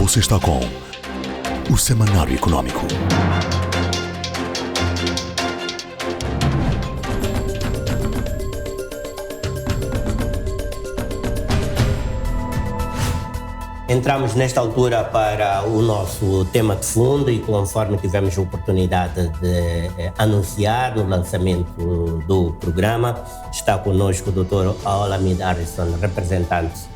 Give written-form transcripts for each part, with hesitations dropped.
Você está com o Semanário Económico. Entramos nesta altura para o nosso tema de fundo e conforme tivemos a oportunidade de anunciar no lançamento do programa, está conosco o Dr. Olamide Harrison, representante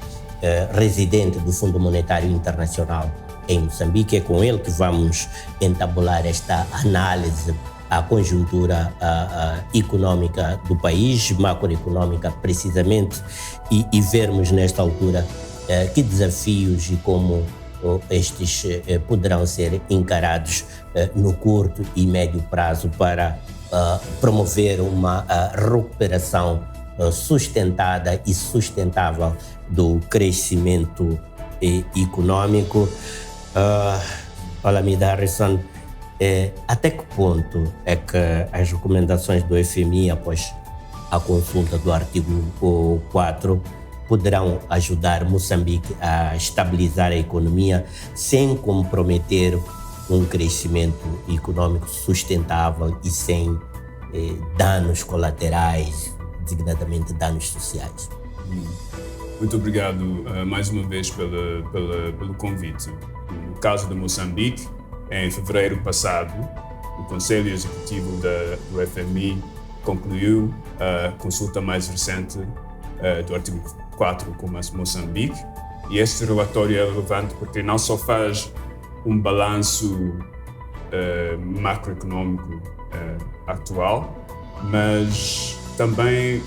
residente do Fundo Monetário Internacional em Moçambique. É com ele que vamos entabular esta análise à conjuntura econômica do país, macroeconômica precisamente, e vermos nesta altura que desafios e como estes poderão ser encarados no curto e médio prazo para promover uma recuperação sustentada e sustentável do crescimento econômico. Olamide Harrison, até que ponto é que as recomendações do FMI após a consulta do artigo 4 poderão ajudar Moçambique a estabilizar a economia sem comprometer um crescimento econômico sustentável e sem danos colaterais, designadamente danos sociais? Muito obrigado mais uma vez pelo convite. No caso de Moçambique, em fevereiro passado, o Conselho Executivo do FMI concluiu a consulta mais recente do artigo 4 com Moçambique, e este relatório é relevante porque não só faz um balanço macroeconômico atual, mas também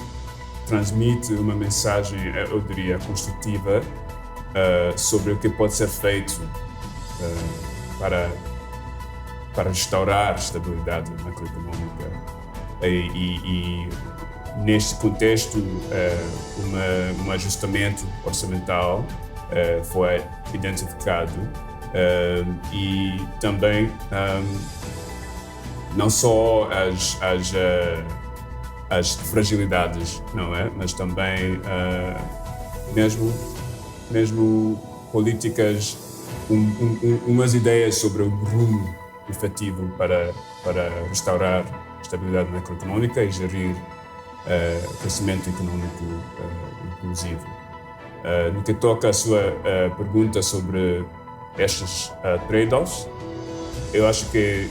transmite uma mensagem, eu diria, construtiva sobre o que pode ser feito para restaurar a estabilidade macroeconômica. E neste contexto, um ajustamento orçamental foi identificado e também não só as fragilidades, não é? Mas também mesmo políticas, umas ideias sobre o rumo efetivo para restaurar a estabilidade macroeconômica e gerir crescimento econômico inclusivo. No que toca à sua pergunta sobre estes trade-offs, eu acho que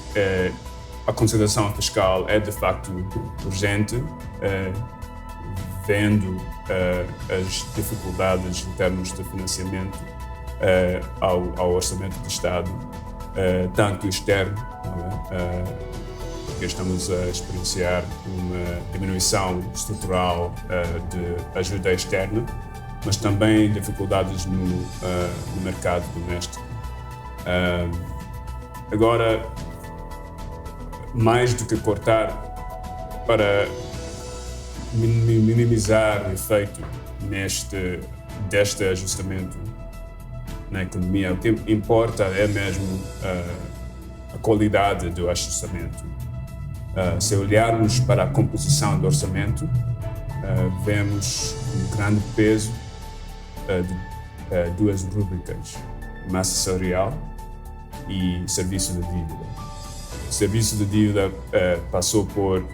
a consolidação fiscal é de facto urgente, vendo as dificuldades em termos de financiamento ao orçamento do Estado, tanto externo, porque estamos a experienciar uma diminuição estrutural de ajuda externa, mas também dificuldades no mercado doméstico. Agora, mais do que cortar para minimizar o efeito deste ajustamento na economia, o que importa é mesmo a qualidade do ajustamento. Se olharmos para a composição do orçamento, vemos um grande peso de duas rúbricas: massa salarial e serviço de dívida. O serviço de dívida passou por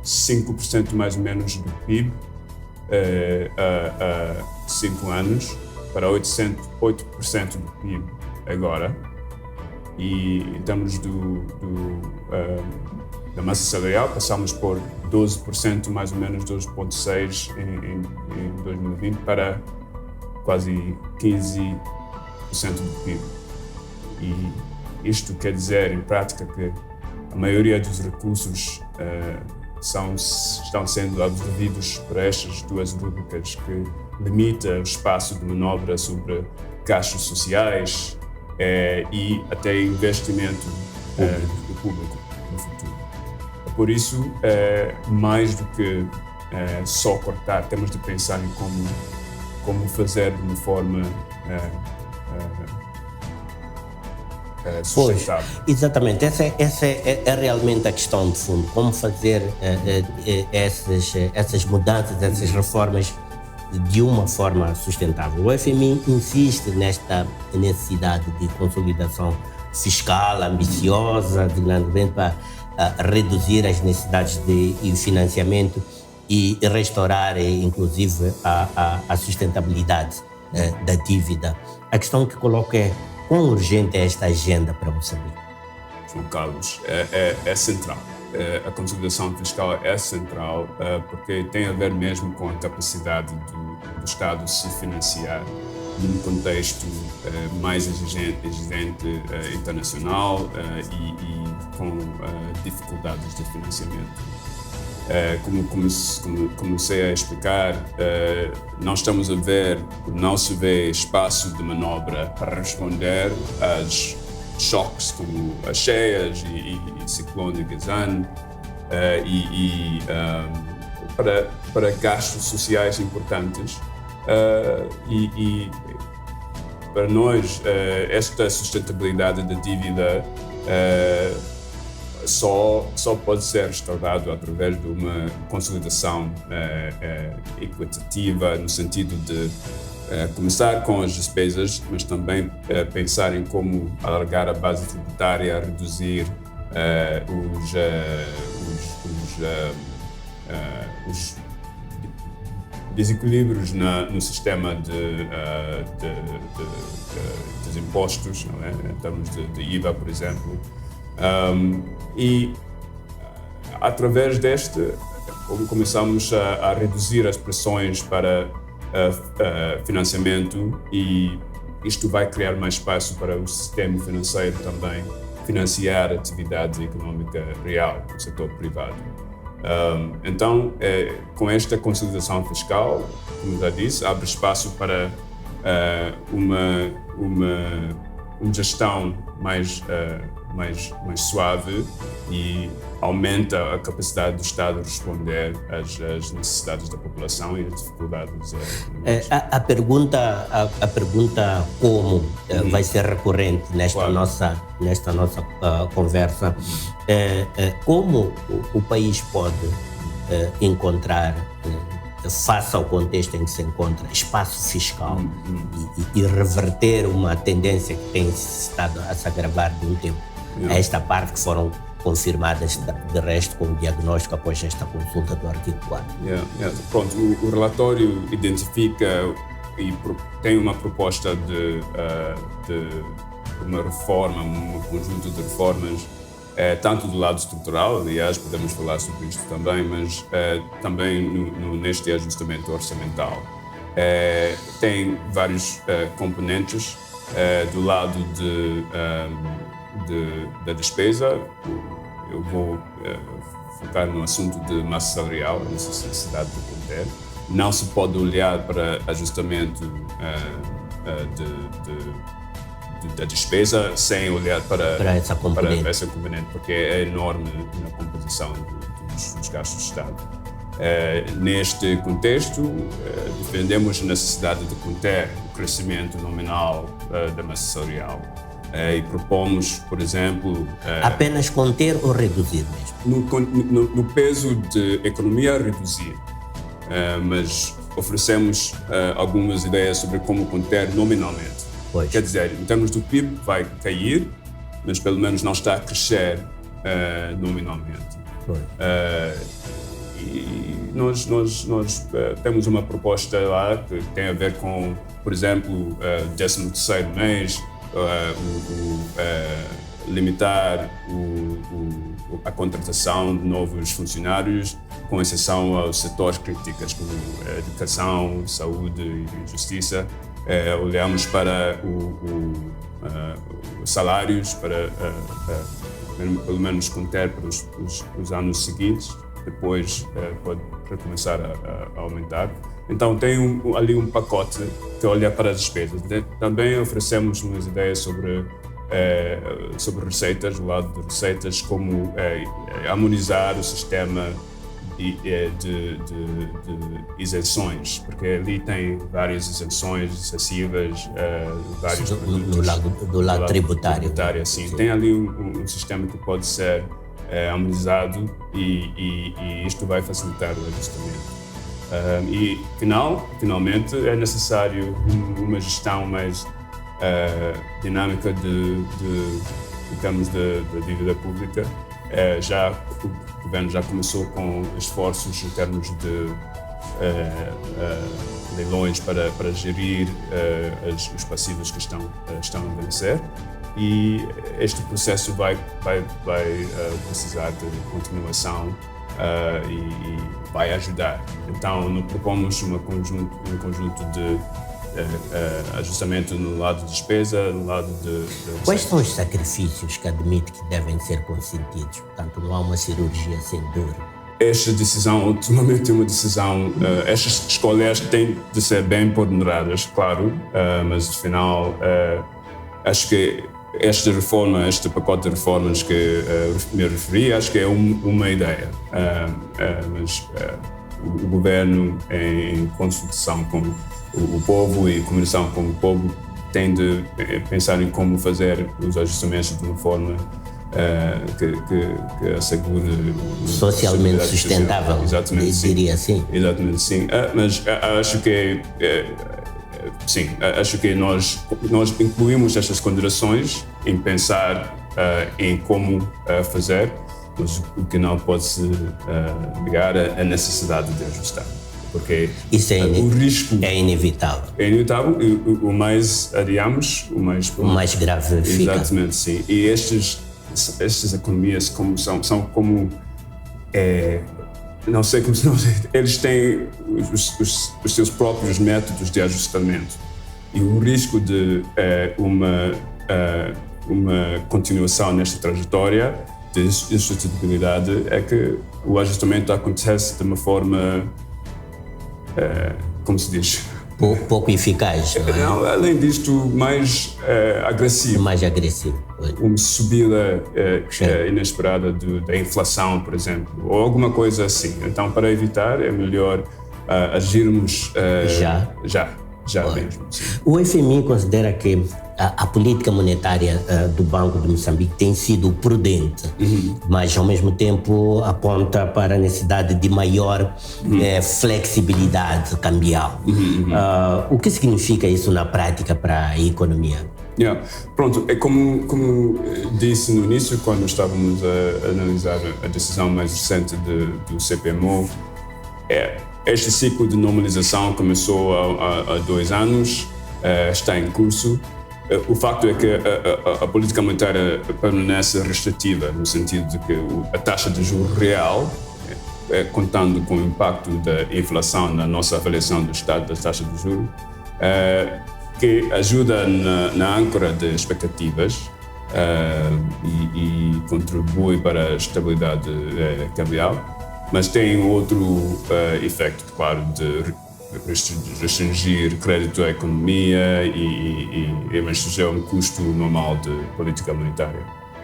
5% mais ou menos do PIB há 5 anos para 8% do PIB agora. E em termos da massa salarial, passamos por 12%, mais ou menos 12,6% em 2020 para quase 15% do PIB. E isto quer dizer, em prática, que a maioria dos recursos estão sendo absorvidos por estas duas rúbricas, que limita o espaço de manobra sobre gastos sociais e até investimento público no futuro. Por isso, mais do que só cortar, temos de pensar em como fazer de uma forma sustentável. Pois, exatamente, essa é realmente a questão de fundo, como fazer essas mudanças, essas reformas de uma forma sustentável. O FMI insiste nesta necessidade de consolidação fiscal ambiciosa, designadamente para reduzir as necessidades de financiamento e restaurar, inclusive, a sustentabilidade da dívida. A questão que coloco é: quão urgente é esta agenda para Moçambique? João Carlos, é central. A consolidação fiscal é central porque tem a ver mesmo com a capacidade do Estado se financiar num contexto mais exigente internacional e com dificuldades de financiamento. Como comecei a explicar, não se vê espaço de manobra para responder às choques como as cheias e ciclone Gazan para gastos sociais importantes e para nós esta sustentabilidade da dívida só pode ser restaurado através de uma consolidação equitativa, no sentido de começar com as despesas, mas também pensar em como alargar a base tributária, reduzir os desequilíbrios no sistema dos impostos, não é? Em termos de IVA, por exemplo. E através começamos a reduzir as pressões para financiamento, e isto vai criar mais espaço para o sistema financeiro também financiar a atividade econômica real do setor privado. Então, com esta consolidação fiscal, como já disse, abre espaço para uma gestão mais suave e aumenta a capacidade do Estado de responder às necessidades da população e às dificuldades. A pergunta como vai ser recorrente nesta nossa conversa. Como o país pode encontrar, face ao contexto em que se encontra, espaço fiscal e reverter uma tendência que tem estado a se agravar de um tempo a esta parte, que foram confirmadas de resto com o diagnóstico após esta consulta do artigo 4. Pronto, o relatório identifica e tem uma proposta de uma reforma, um conjunto de reformas, tanto do lado estrutural, aliás, podemos falar sobre isto também, mas também neste ajustamento orçamental. Tem vários componentes do lado da despesa. Eu vou focar no assunto de massa salarial, a necessidade de conter. Não se pode olhar para ajustamento da despesa sem olhar para essa componente, porque é enorme na composição dos gastos do Estado. Neste contexto, defendemos a necessidade de conter o crescimento nominal da massa salarial. E propomos, por exemplo... Apenas conter ou reduzir mesmo? No peso de economia, reduzir. Mas oferecemos algumas ideias sobre como conter nominalmente. Pois. Quer dizer, em termos do PIB, vai cair, mas pelo menos não está a crescer nominalmente. E nós temos uma proposta lá que tem a ver com, por exemplo, 13º mês, limitar a contratação de novos funcionários, com exceção aos setores críticos como educação, saúde e justiça. Olhamos para os salários para pelo menos conter para os anos seguintes, depois pode recomeçar a aumentar. Então tem ali um pacote que olha para as despesas. Também oferecemos umas ideias sobre receitas, do lado de receitas, como harmonizar o sistema de isenções, porque ali tem várias isenções excessivas, vários produtos. Do lado tributário. Sim. Tem ali um sistema que pode ser harmonizado e isto vai facilitar o ajustamento. E finalmente é necessário uma gestão mais dinâmica em termos de dívida pública. O governo já começou com esforços em termos de leilões para gerir os passivos que estão a envelhecer, e este processo vai precisar de continuação e vai ajudar. Então, propomos um conjunto de ajustamento no lado de despesa, no lado de Quais são os sacrifícios que admite que devem ser consentidos? Portanto, não há uma cirurgia sem dor. Esta decisão, ultimamente, é uma decisão. Estas escolhas têm de ser bem ponderadas, claro, mas no final, acho que este pacote de reformas que me referi, acho que é uma ideia. Mas o governo, em consultação com o povo e comunicação com o povo, tem de pensar em como fazer os ajustamentos de uma forma que assegure socialmente sustentável. Exatamente, diria assim. Exatamente, sim. Mas acho que sim, acho que nós incluímos estas considerações em pensar em como fazer, mas o que não pode-se negar a necessidade de ajustar. Porque isso o risco é inevitável. É inevitável, e o mais adiamos, o mais grave fica. Exatamente, sim. E estas economias são como não sei como eles têm os seus próprios métodos de ajustamento, e o risco de uma continuação nesta trajetória de insustentabilidade é que o ajustamento acontece de uma forma como se diz? Pouco eficaz, não é? Não, além disto, mais agressivo. Mais agressivo. Uma subida inesperada da inflação, por exemplo, ou alguma coisa assim. Então, para evitar, é melhor agirmos já mesmo. Sim. O FMI considera que a política monetária do Banco de Moçambique tem sido prudente, mas ao mesmo tempo aponta para a necessidade de maior flexibilidade cambial. O que significa isso na prática para a economia? Pronto, é como disse no início, quando estávamos a analisar a decisão mais recente do CPMO, este ciclo de normalização começou há 2 anos, está em curso. O facto é que a política monetária permanece restritiva, no sentido de que a taxa de juros real, contando com o impacto da inflação na nossa avaliação do estado da taxa de juros, que ajuda na âncora de expectativas e contribui para a estabilidade cambial, mas tem outro efeito, claro, de restringir crédito à economia e restringir um custo normal de política monetária,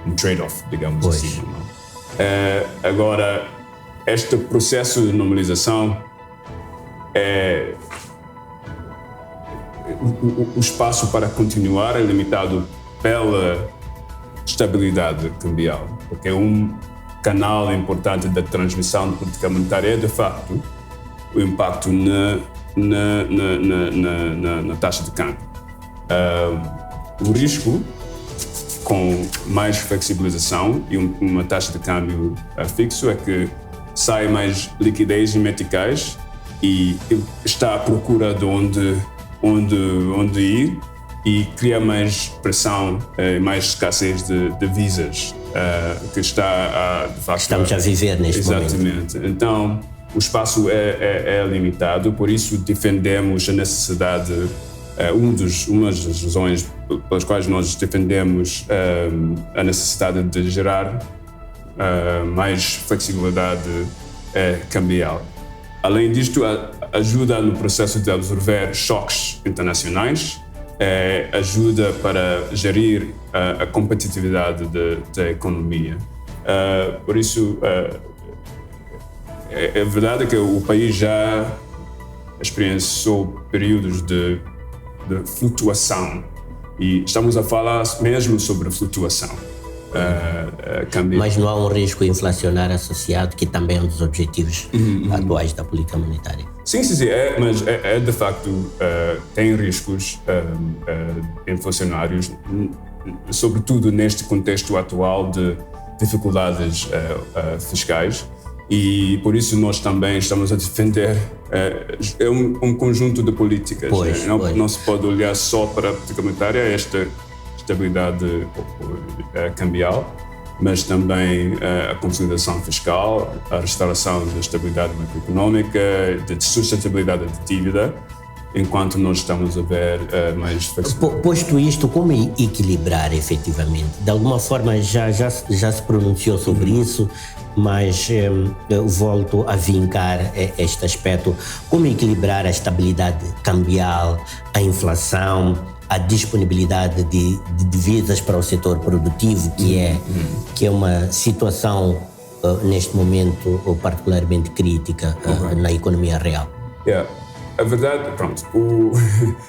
um trade-off, digamos assim. Agora, este processo de normalização o espaço para continuar é limitado pela estabilidade cambial, porque um canal importante da transmissão de política monetária é, de facto, o impacto na taxa de câmbio. O risco, com mais flexibilização e uma taxa de câmbio fixo, é que sai mais liquidez em meticais e está à procura de onde ir, e cria mais pressão e mais escassez de divisas que está de facto... Estamos a viver neste momento. Exatamente. Então, o espaço é limitado, por isso defendemos a necessidade, uma das razões pelas quais nós defendemos a necessidade de gerar mais flexibilidade cambial. Além disto, ajuda no processo de absorver choques internacionais, ajuda para gerir a competitividade da economia. Por isso, é verdade que o país já experienciou períodos de flutuação, e estamos a falar mesmo sobre flutuação. cambial. Mas não há um risco inflacionário associado, que também é um dos objetivos atuais da política monetária. Sim, mas de facto tem riscos inflacionários, sobretudo neste contexto atual de dificuldades fiscais, e por isso nós também estamos a defender um conjunto de políticas. Não se pode olhar só para a política monetária, esta estabilidade cambial, mas também a consolidação fiscal, a restauração da estabilidade macroeconómica, de sustentabilidade da dívida, enquanto nós estamos a ver mais flexibilidade. Posto isto, como equilibrar efetivamente? De alguma forma já se pronunciou sobre isso, mas volto a vincar este aspecto. Como equilibrar a estabilidade cambial, a inflação, a disponibilidade de divisas para o setor produtivo, que é uma situação neste momento particularmente crítica na economia real? A verdade,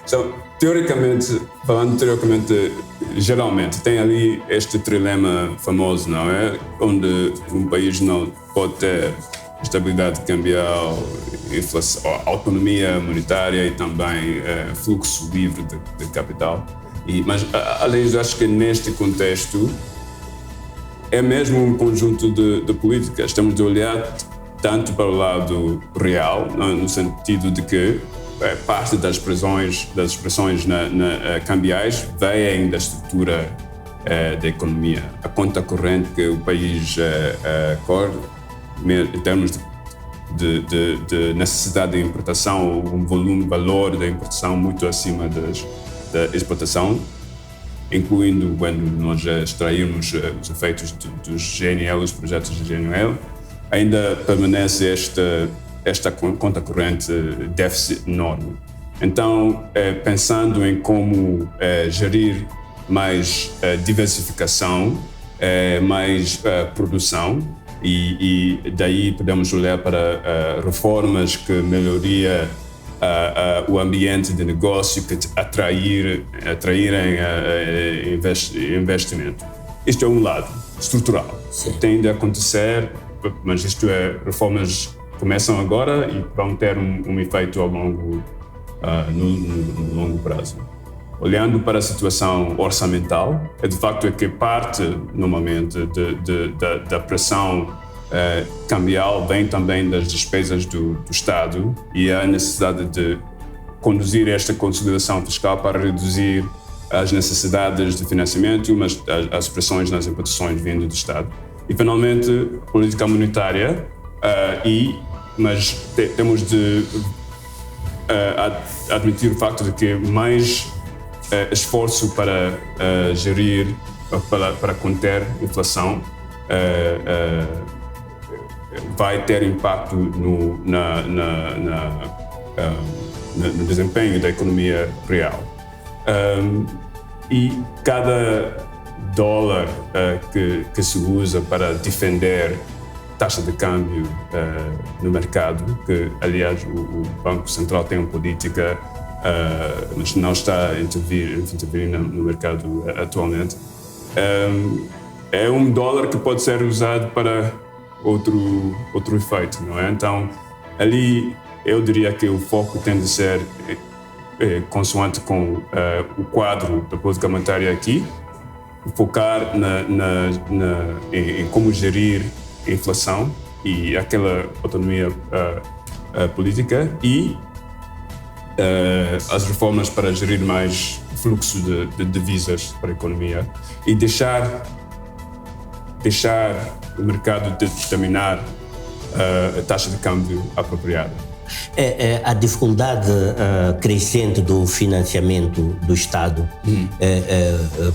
então, teoricamente, geralmente, tem ali este trilema famoso, não é? Onde um país não pode ter estabilidade cambial, inflação, autonomia monetária e também fluxo livre de capital. Mas, além disso, acho que neste contexto é mesmo um conjunto de políticas. Estamos de olhar tanto para o lado real, no sentido de que parte das expressões cambiais vêm da estrutura da economia. A conta corrente que o país corre, em termos de necessidade de importação, um valor da importação muito acima da exportação, incluindo quando nós extraímos os efeitos dos GNL, os projetos de GNL, ainda permanece esta conta corrente déficit enorme. Então, pensando em como gerir mais diversificação, mais produção, e daí podemos olhar para reformas que melhoria o ambiente de negócio, que atraírem investimento. Isto é um lado estrutural. Sim. Tem de acontecer, mas isto reformas começam agora e vão ter um efeito ao no longo prazo. Olhando para a situação orçamental, de facto que parte, normalmente, da pressão cambial vem também das despesas do Estado e a necessidade de conduzir esta consolidação fiscal para reduzir as necessidades de financiamento, mas as pressões nas importações vindo do Estado. E, finalmente, política monetária, mas temos de admitir o facto de que mais esforço para gerir, para conter a inflação, vai ter impacto no desempenho da economia real. E cada dólar que se usa para defender taxa de câmbio no mercado, que aliás o Banco Central tem uma política, mas não está a intervir no mercado atualmente, é um dólar que pode ser usado para outro efeito, não é? Então, ali eu diria que o foco tem de ser consoante com o quadro da política monetária aqui, focar em como gerir a inflação e aquela autonomia política e as reformas para gerir mais fluxo de divisas para a economia e deixar o mercado determinar a taxa de câmbio apropriada. A dificuldade crescente do financiamento do Estado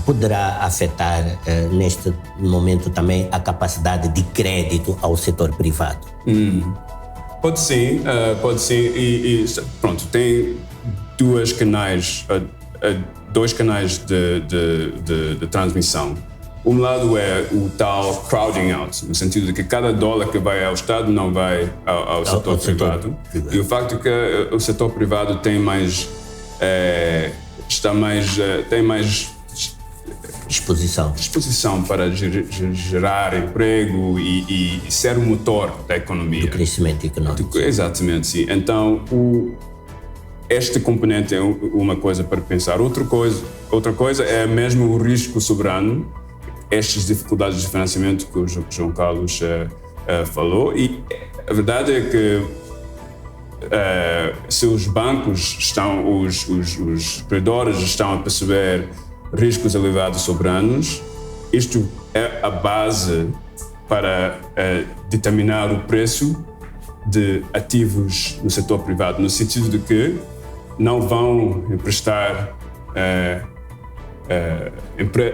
poderá afetar neste momento também a capacidade de crédito ao setor privado? Pode sim. E pronto, tem dois canais de transmissão. Um lado é o tal crowding out, no sentido de que cada dólar que vai ao Estado não vai ao setor privado. E o facto é que o setor privado tem mais Exposição para gerar emprego e ser o motor da economia. Do crescimento econômico. Exatamente, sim. Então, este componente é uma coisa para pensar. Outra coisa é mesmo o risco soberano, estas dificuldades de financiamento que o João Carlos falou. E a verdade é que se os bancos os credores estão a perceber riscos elevados soberanos, isto é a base para determinar o preço de ativos no setor privado, no sentido de que não vão emprestar,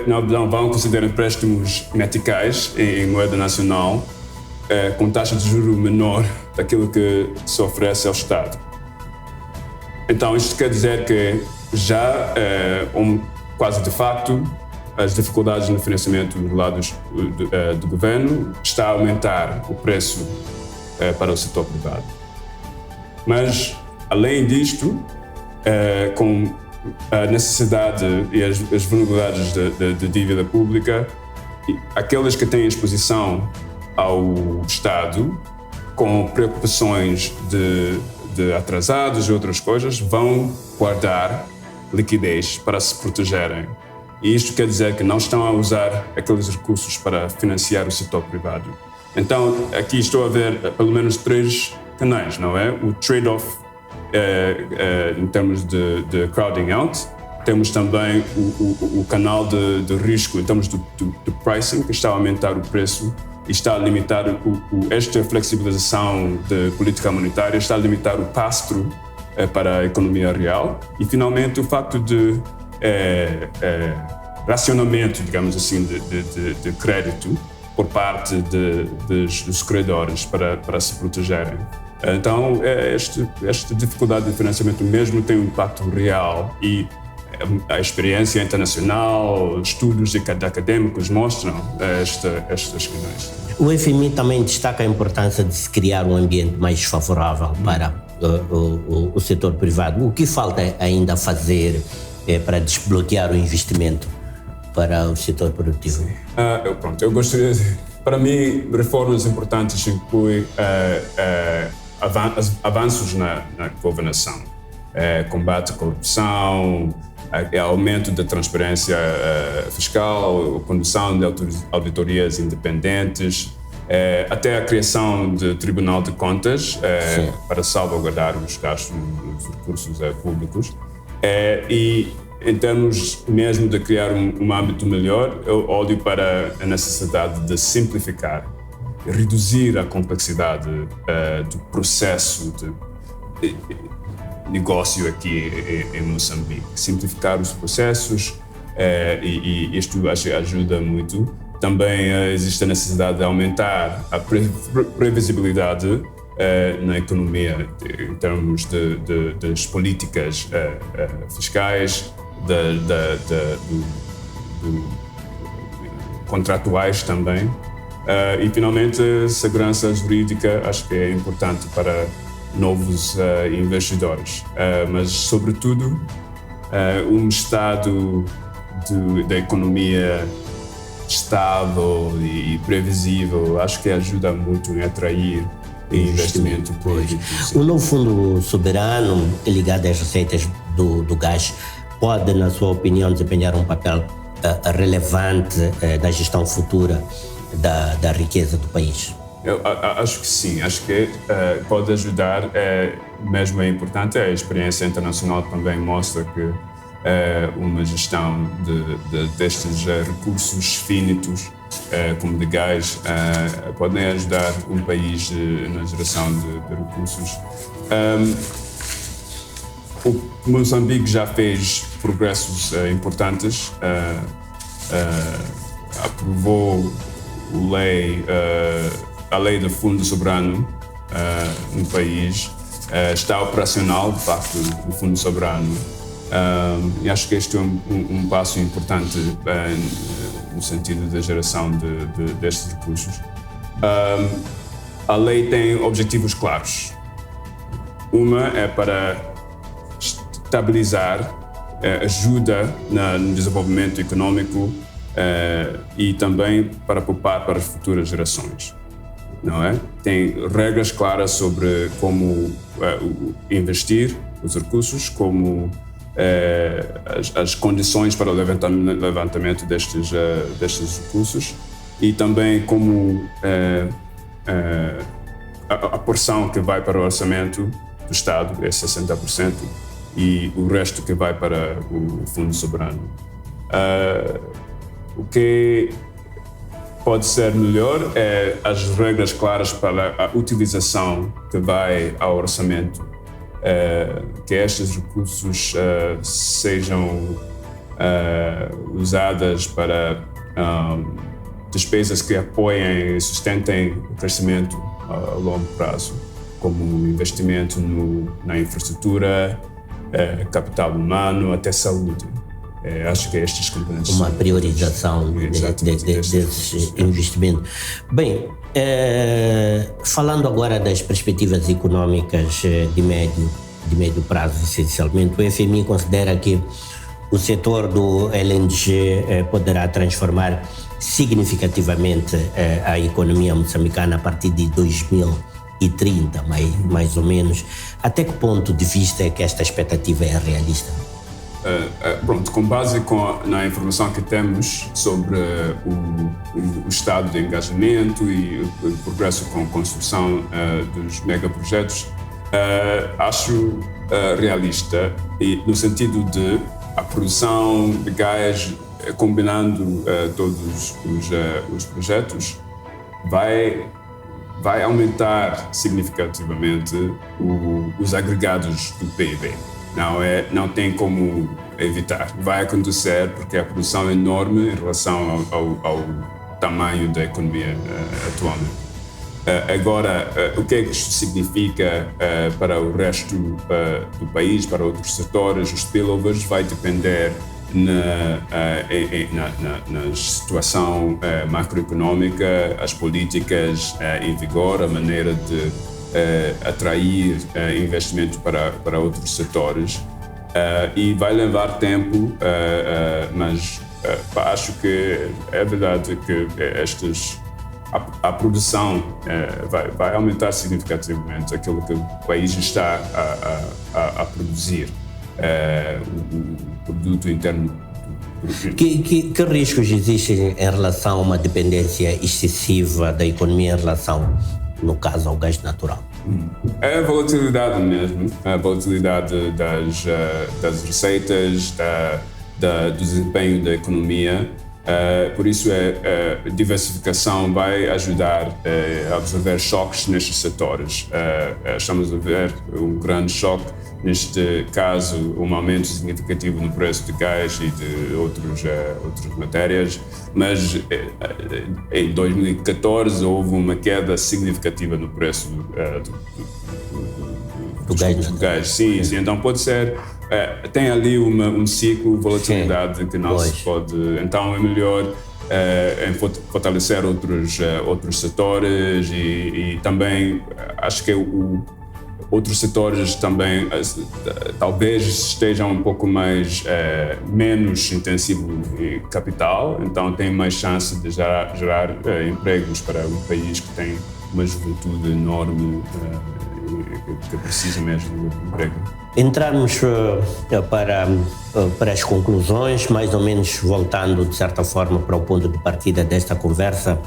não vão considerar empréstimos meticais em moeda nacional com taxa de juros menor daquilo que se oferece ao Estado. Então, isto quer dizer que já, quase de facto, as dificuldades no financiamento dos lados do governo está a aumentar o preço para o setor privado. Mas, além disto, com a necessidade e as vulnerabilidades de dívida pública, aqueles que têm exposição ao Estado, com preocupações de atrasados e outras coisas, vão guardar liquidez para se protegerem. E isto quer dizer que não estão a usar aqueles recursos para financiar o setor privado. Então, aqui estou a ver pelo menos 3 canais, não é? O trade-off em termos de crowding out. Temos também o canal de risco em termos do pricing, que está a aumentar o preço e está a limitar esta flexibilização de política monetária, está a limitar o pass-through para a economia real. E, finalmente, o facto de racionamento, digamos assim, de crédito por parte dos credores para se protegerem. Então, esta dificuldade de financiamento mesmo tem um impacto real e a experiência internacional, estudos académicos mostram estas questões. O FMI também destaca a importância de se criar um ambiente mais favorável para o setor privado. O que falta ainda fazer para desbloquear o investimento para o setor produtivo? Eu gostaria de... Para mim, reformas importantes incluem avanços na governação, combate à corrupção, aumento da transparência fiscal, condução de auditorias independentes, até a criação de Tribunal de Contas para salvaguardar os gastos dos recursos públicos. E em termos mesmo de criar um âmbito melhor, eu olho para a necessidade de simplificar e reduzir a complexidade do processo de negócio aqui em Moçambique. Simplificar os processos e isto ajuda muito. Também existe a necessidade de aumentar a previsibilidade na economia em termos das políticas fiscais, contratuais também. E, finalmente, segurança jurídica acho que é importante para novos investidores. Mas, sobretudo, um estado da economia estável e previsível acho que ajuda muito a atrair investimento público. O novo fundo soberano ligado às receitas do gás pode, na sua opinião, desempenhar um papel relevante na gestão futura da riqueza do país? Eu acho que sim, acho que pode ajudar, mesmo é importante, a experiência internacional também mostra que uma gestão destes recursos finitos, como de gás, podem ajudar um país na geração de recursos. O Moçambique já fez progressos importantes, aprovou a lei do Fundo Soberano no país, está operacional, de facto, o Fundo Soberano. E acho que este é um passo importante no sentido da geração destes recursos. A lei tem objetivos claros. Uma é para estabilizar, ajuda no desenvolvimento econômico e também para poupar para as futuras gerações, não é? Tem regras claras sobre como investir os recursos, como as condições para o levantamento destes recursos e também como a porção que vai para o orçamento do Estado é 60% e o resto que vai para o Fundo Soberano. O que pode ser melhor é as regras claras para a utilização que vai ao orçamento, que estes recursos sejam usadas para despesas que apoiem e sustentem o crescimento a longo prazo, como investimento na infraestrutura, capital humano, até saúde. Acho que estes componentes... Uma priorização desses investimentos. Bem, falando agora das perspectivas econômicas de médio prazo, essencialmente, o FMI considera que o setor do LNG poderá transformar significativamente a economia moçambicana a partir de 2030, mais ou menos. Até que ponto de vista é que esta expectativa é realista? Pronto, com base na informação que temos sobre o estado de engajamento e o progresso com a construção dos megaprojetos, acho realista, e no sentido de a produção de gás, combinando todos os projetos, vai aumentar significativamente os agregados do PIB. Não tem como evitar. Vai acontecer porque a produção é enorme em relação ao tamanho da economia atualmente. Agora, o que é que isto significa para o resto do país, para outros setores? Os spillovers vai depender na situação macroeconômica, as políticas em vigor, a maneira de atrair investimento para outros setores, e vai levar tempo, mas acho que é verdade que a produção vai aumentar significativamente aquilo que o país está a produzir, o produto interno. Que riscos existem em relação a uma dependência excessiva da economia em relação, no caso, ao gás natural? É a volatilidade mesmo, a volatilidade das receitas, do desempenho da economia. Por isso, a diversificação vai ajudar a absorver choques nestes setores. Estamos a ver um grande choque, neste caso, um aumento significativo no preço de gás e de outras matérias, mas em 2014 houve uma queda significativa no preço do gás. Sim, então pode ser. Tem ali um ciclo de volatilidade que não se pode. Então é melhor fortalecer outros setores e também acho que outros setores também talvez estejam um pouco menos intensivo em capital, então tem mais chance de gerar empregos para um país que tem uma juventude enorme que precisa mesmo de emprego. Entrarmos para as conclusões, mais ou menos voltando de certa forma para o ponto de partida desta conversa,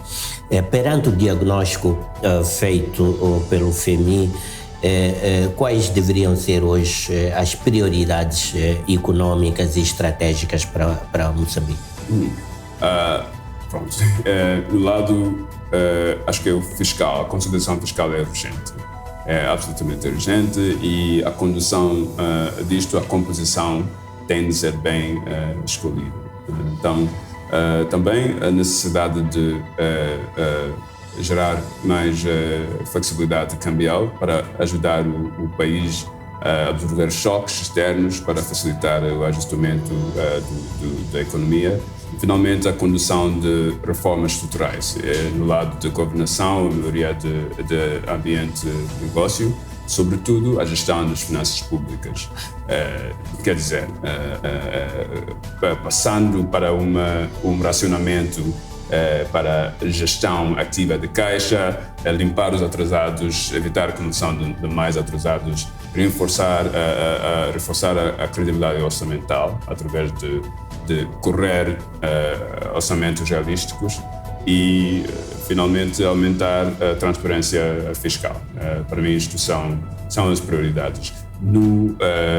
perante o diagnóstico feito pelo FMI, quais deveriam ser hoje as prioridades econômicas e estratégicas para Moçambique? Pronto. Do lado, acho que o fiscal, a consolidação fiscal é urgente. É absolutamente urgente e a condução disto, a composição tem de ser bem escolhida. Então, também a necessidade de gerar mais flexibilidade cambial para ajudar o país a absorver choques externos para facilitar o ajustamento da economia. Finalmente, a condução de reformas estruturais no lado de governação, melhoria de ambiente de negócio sobretudo a gestão das finanças públicas. Quer dizer, passando para um racionamento para gestão ativa de caixa, limpar os atrasados, evitar a condução de mais atrasados, reforçar a credibilidade orçamental através de correr orçamentos realísticos e, finalmente, aumentar a transparência fiscal. Para mim, isto são as prioridades.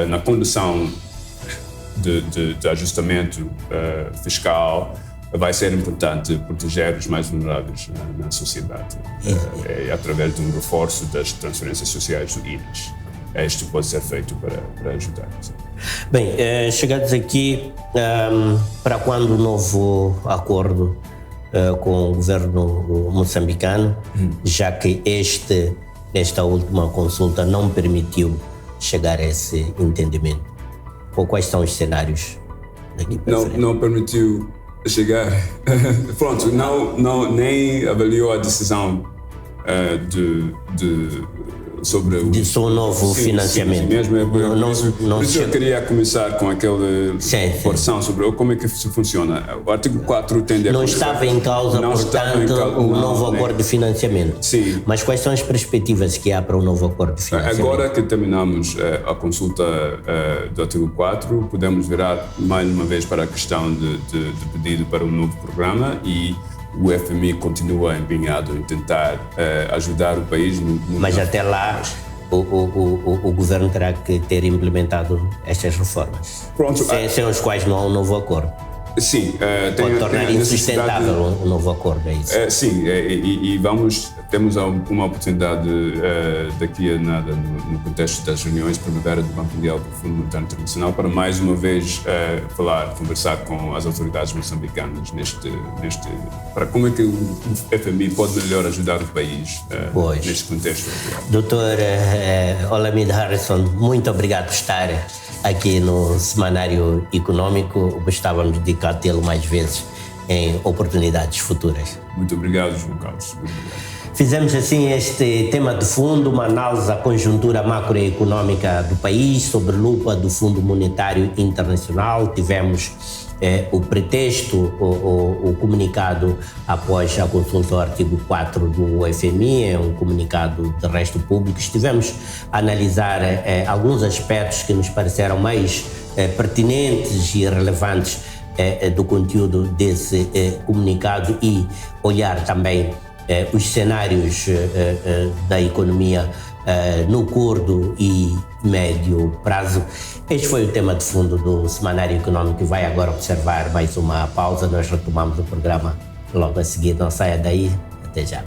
Na condução de ajustamento fiscal, vai ser importante proteger os mais vulneráveis na sociedade, através de um reforço das transferências sociais do INAS. Isto pode ser feito para ajudar. Bem, chegados aqui, para quando o novo acordo com o governo moçambicano, já que esta última consulta não permitiu chegar a esse entendimento? Ou quais são os cenários daqui para frente? Não permitiu chegar. Pronto, nem avaliou a decisão sobre o seu novo financiamento. Sim, mesmo. Por isso eu queria começar com aquela porção sobre como é que isso funciona. O artigo 4 tende a... Não estava em causa, portanto, o novo acordo de financiamento. Sim. Mas quais são as perspectivas que há para o novo acordo de financiamento? Agora que terminamos a consulta do artigo 4, podemos virar mais uma vez para a questão de pedido para um novo programa e o FMI continua empenhado em tentar ajudar o país Mas até lá o governo terá que ter implementado estas reformas. Pronto, sem os quais não há um novo acordo. Sim, pode tornar insustentável um novo acordo, é isso? Sim, e temos uma oportunidade daqui a nada no contexto das reuniões primavera do Banco Mundial do Fundo Monetário Internacional para mais uma vez conversar com as autoridades moçambicanas para como é que o FMI pode melhor ajudar o país neste contexto. Doutor Olamide Harrison, muito obrigado por estar aqui no Semanário Econômico. Gostávamos de cá tê-lo mais vezes em oportunidades futuras. Muito obrigado, João Carlos. Muito obrigado. Fizemos assim este tema de fundo, uma análise da conjuntura macroeconômica do país, sob lupa do Fundo Monetário Internacional. Tivemos o pretexto, o comunicado após a consulta ao artigo 4 do FMI, é um comunicado de resto público. Estivemos a analisar alguns aspectos que nos pareceram mais pertinentes e relevantes do conteúdo desse comunicado e olhar também os cenários da economia no curto e médio prazo. Este foi o tema de fundo do Semanário Econômico, que vai agora observar mais uma pausa. Nós retomamos o programa logo a seguir. Não saia daí. Até já.